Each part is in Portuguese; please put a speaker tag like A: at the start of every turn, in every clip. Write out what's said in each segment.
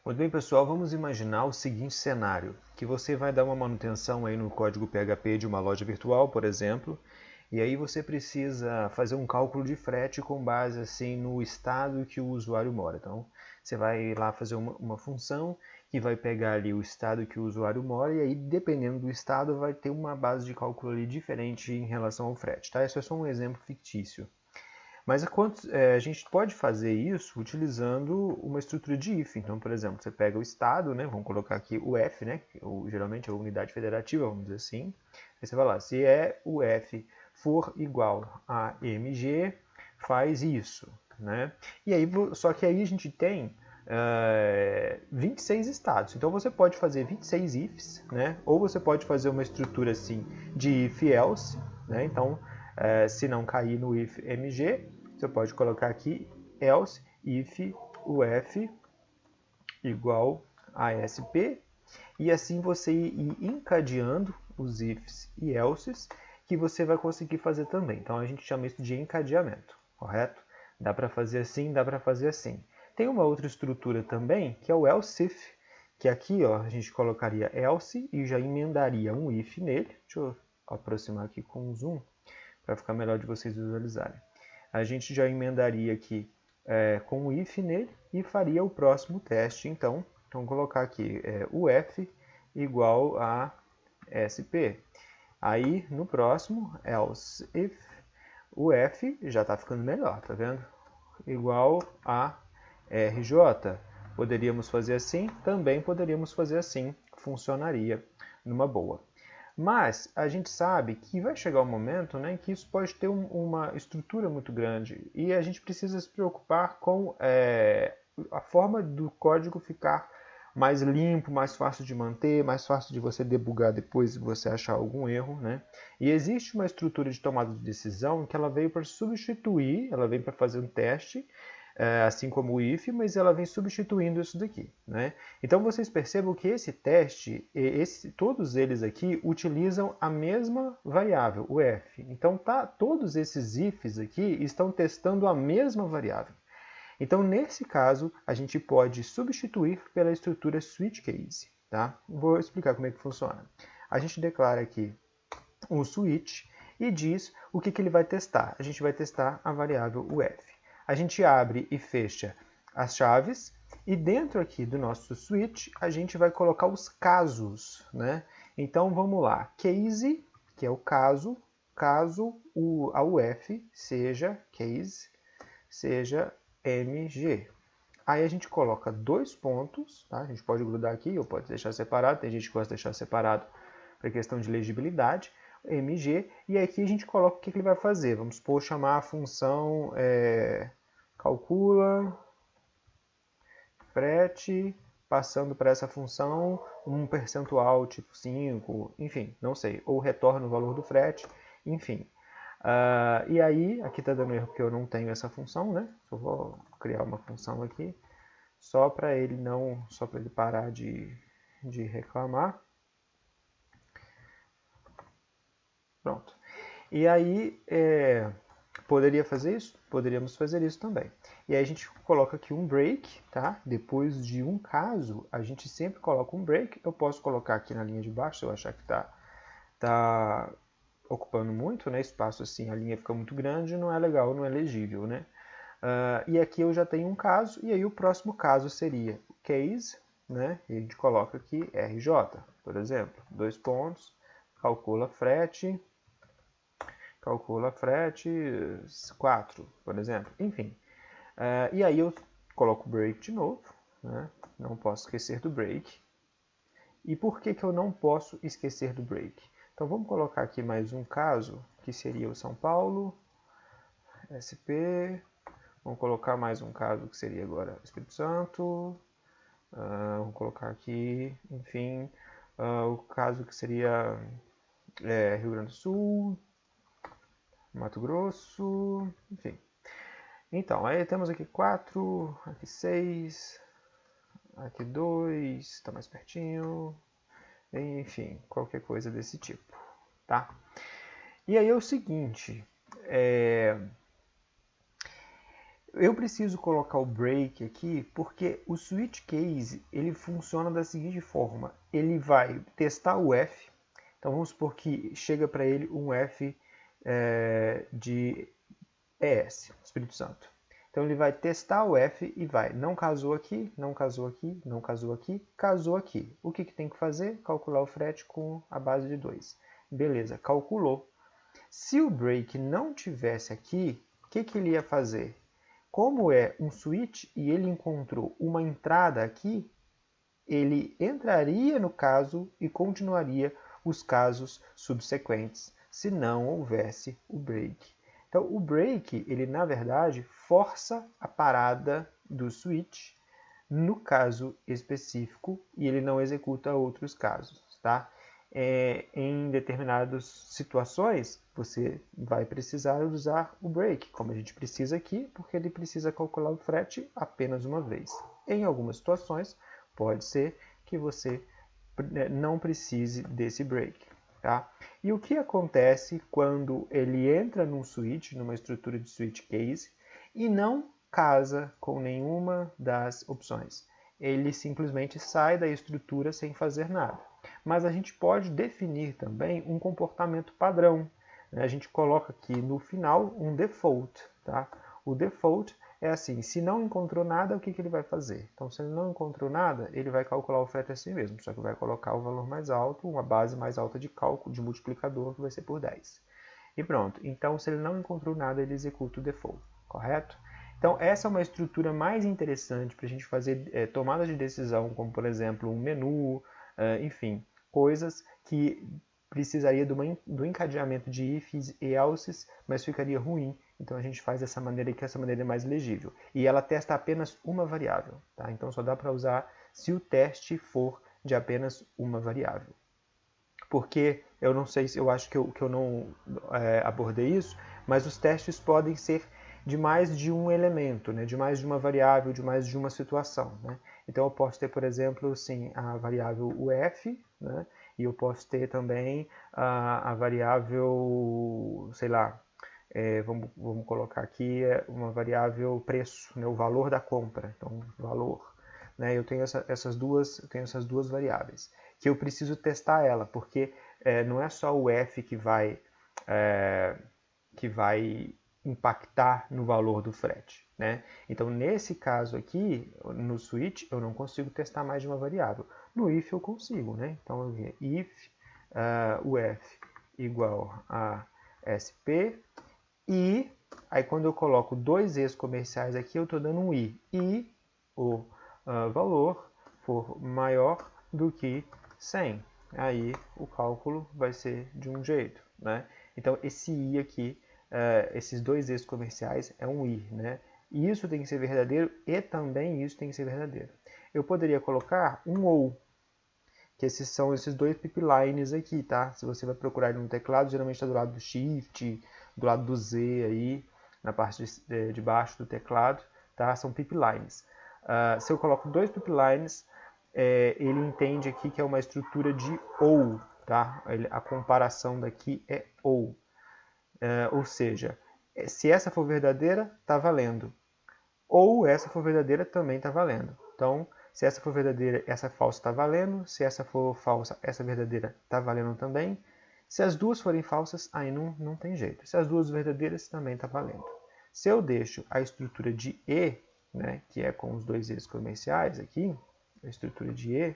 A: Muito bem, pessoal, vamos imaginar o seguinte cenário, que você vai dar uma manutenção aí no código PHP de uma loja virtual, por exemplo, e aí você precisa fazer um cálculo de frete com base assim no estado que o usuário mora. Então, você vai lá fazer uma função que vai pegar ali o estado que o usuário mora e aí, dependendo do estado, vai ter uma base de cálculo ali diferente em relação ao frete, tá? Isso é só um exemplo fictício. Mas a gente pode fazer isso utilizando uma estrutura de if. Então, por exemplo, você pega o estado, né? Vamos colocar aqui o F, né? Geralmente é a unidade federativa, vamos dizer assim. Aí você vai lá, se o F for igual a mg, faz isso, né? E aí, só que aí a gente tem 26 estados. Então você pode fazer 26 ifs, né? Ou você pode fazer uma estrutura assim de if-else, né? Então, se não cair no if mg, você pode colocar aqui else if uf igual a sp, e assim você ir encadeando os ifs e elses que você vai conseguir fazer também. Então a gente chama isso de encadeamento, correto? Dá para fazer assim, dá para fazer assim. Tem uma outra estrutura também, que é o else if, que aqui ó, a gente colocaria else e já emendaria um if nele. Deixa eu aproximar aqui com um zoom, para ficar melhor de vocês visualizarem. A gente já emendaria aqui com o if nele e faria o próximo teste, então. Então, colocar aqui o f igual a sp. Aí, no próximo, else if o f já está ficando melhor, tá vendo? Igual a rj. Poderíamos fazer assim, também poderíamos fazer assim, funcionaria numa boa. Mas a gente sabe que vai chegar um momento, né, que isso pode ter uma estrutura muito grande e a gente precisa se preocupar com a forma do código ficar mais limpo, mais fácil de manter, mais fácil de você debugar depois se você achar algum erro, né? E existe uma estrutura de tomada de decisão que ela veio para substituir, ela veio para fazer um teste, assim como o if, mas ela vem substituindo isso daqui, né? Então vocês percebam que esse teste, todos eles aqui utilizam a mesma variável, o f. Então todos esses ifs aqui estão testando a mesma variável. Então nesse caso a gente pode substituir pela estrutura switch case, tá? Vou explicar como é que funciona. A gente declara aqui um switch e diz o que ele vai testar. A gente vai testar a variável uf. A gente abre e fecha as chaves e dentro aqui do nosso switch a gente vai colocar os casos, né? Então vamos lá, case, que é o caso a uf seja case, seja mg. Aí a gente coloca dois pontos, tá? A gente pode grudar aqui ou pode deixar separado, tem gente que gosta de deixar separado para questão de legibilidade, mg, e aqui a gente coloca o que ele vai fazer. Vamos supor, chamar a função calcula frete, passando para essa função um percentual tipo 5, enfim, não sei, ou retorna o valor do frete, enfim. E aí, aqui está dando erro porque eu não tenho essa função, né? Só vou criar uma função aqui, só para ele parar de reclamar. Pronto. E aí, poderia fazer isso? Poderíamos fazer isso também. E aí a gente coloca aqui um break, tá? Depois de um caso, a gente sempre coloca um break. Eu posso colocar aqui na linha de baixo, se eu achar que tá ocupando muito, né? Espaço assim, a linha fica muito grande, não é legal, não é legível, né? E aqui eu já tenho um caso, e aí o próximo caso seria case, né? E a gente coloca aqui RJ, por exemplo, dois pontos, calcula frete 4, por exemplo, enfim. E aí eu coloco o break de novo, né? Não posso esquecer do break. E por que eu não posso esquecer do break? Então vamos colocar aqui mais um caso, que seria o São Paulo, SP. Vamos colocar mais um caso que seria agora Espírito Santo. Vamos colocar aqui, enfim, o caso que seria Rio Grande do Sul, Mato Grosso, enfim. Então, aí temos aqui 4, aqui 6, aqui 2, está mais pertinho, enfim, qualquer coisa desse tipo, tá? E aí é o seguinte, Eu preciso colocar o break aqui porque o switch case ele funciona da seguinte forma. Ele vai testar o F. Então vamos supor que chega para ele um F de ES, Espírito Santo. Então ele vai testar o F e vai, não casou aqui, não casou aqui, não casou aqui, casou aqui. O que tem que fazer? Calcular o frete com a base de 2. Beleza, calculou. Se o break não tivesse aqui, o que ele ia fazer? Como é um switch e ele encontrou uma entrada aqui, ele entraria no caso e continuaria os casos subsequentes, se não houvesse o break. Então, o break, ele na verdade força a parada do switch no caso específico e ele não executa outros casos, tá? Em determinadas situações, você vai precisar usar o break, como a gente precisa aqui, porque ele precisa calcular o frete apenas uma vez. Em algumas situações, pode ser que você não precise desse break. Tá? E o que acontece quando ele entra num switch, numa estrutura de switch case, e não casa com nenhuma das opções? Ele simplesmente sai da estrutura sem fazer nada. Mas a gente pode definir também um comportamento padrão. A gente coloca aqui no final um default. Tá? O default é assim, se não encontrou nada, o que ele vai fazer? Então, se ele não encontrou nada, ele vai calcular o frete assim mesmo, só que vai colocar o valor mais alto, uma base mais alta de cálculo, de multiplicador, que vai ser por 10. E pronto. Então, se ele não encontrou nada, ele executa o default, correto? Então, essa é uma estrutura mais interessante para a gente fazer tomadas de decisão, como, por exemplo, um menu, enfim, coisas que precisaria do encadeamento de ifs e elses, mas ficaria ruim. Então a gente faz dessa maneira que essa maneira é mais legível. E ela testa apenas uma variável. Tá? Então só dá para usar se o teste for de apenas uma variável. Porque eu não sei se eu acho que eu não abordei isso, mas os testes podem ser de mais de um elemento, né? De mais de uma variável, de mais de uma situação. Né? Então eu posso ter, por exemplo, sim, a variável UF, né? E eu posso ter também a variável, sei lá, vamos colocar aqui uma variável preço, né? O valor da compra, então valor. Né? Eu tenho essas duas variáveis, que eu preciso testar ela, porque não é só o F que vai impactar no valor do frete. Né? Então, nesse caso aqui, no switch, eu não consigo testar mais de uma variável. No if eu consigo. Né? Então, eu vou if uf igual a sp, e aí quando eu coloco dois e's comerciais aqui, eu estou dando um i. E o valor for maior do que 100. Aí o cálculo vai ser de um jeito. Né? Então, esse i aqui, esses dois e's comerciais, é um i. Né? E isso tem que ser verdadeiro e também isso tem que ser verdadeiro. Eu poderia colocar um ou, que são esses dois pipelines aqui, tá? Se você vai procurar no teclado, geralmente está do lado do Shift, do lado do Z aí, na parte de baixo do teclado, tá? São pipelines. Se eu coloco dois pipelines, ele entende aqui que é uma estrutura de OU, tá? A comparação daqui é OU. Ou seja, se essa for verdadeira, está valendo. Ou essa for verdadeira, também está valendo. Então, se essa for verdadeira, essa falsa está valendo. Se essa for falsa, essa verdadeira está valendo também. Se as duas forem falsas, aí não tem jeito. Se as duas verdadeiras, também está valendo. Se eu deixo a estrutura de E, né, que é com os dois E's comerciais aqui, a estrutura de E,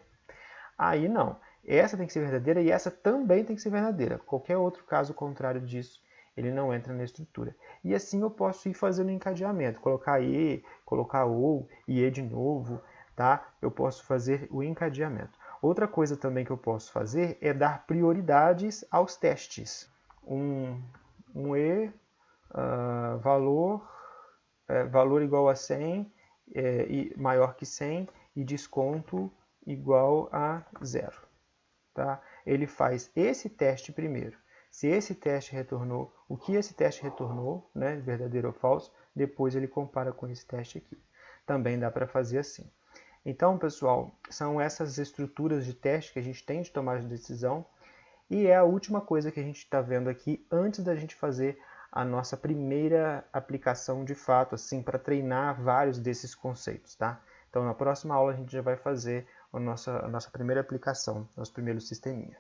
A: aí não. Essa tem que ser verdadeira e essa também tem que ser verdadeira. Qualquer outro caso contrário disso, ele não entra na estrutura. E assim eu posso ir fazendo encadeamento, colocar E, colocar OU, e E de novo, tá? Eu posso fazer o encadeamento. Outra coisa também que eu posso fazer é dar prioridades aos testes. Um E, valor igual a 100, e maior que 100, e desconto igual a 0. Tá? Ele faz esse teste primeiro. Se esse teste retornou, o que esse teste retornou, né, verdadeiro ou falso, depois ele compara com esse teste aqui. Também dá para fazer assim. Então, pessoal, são essas estruturas de teste que a gente tem de tomar de decisão, e é a última coisa que a gente está vendo aqui antes da gente fazer a nossa primeira aplicação de fato, assim, para treinar vários desses conceitos, tá? Então, na próxima aula a gente já vai fazer a nossa primeira aplicação, nosso primeiro sisteminha.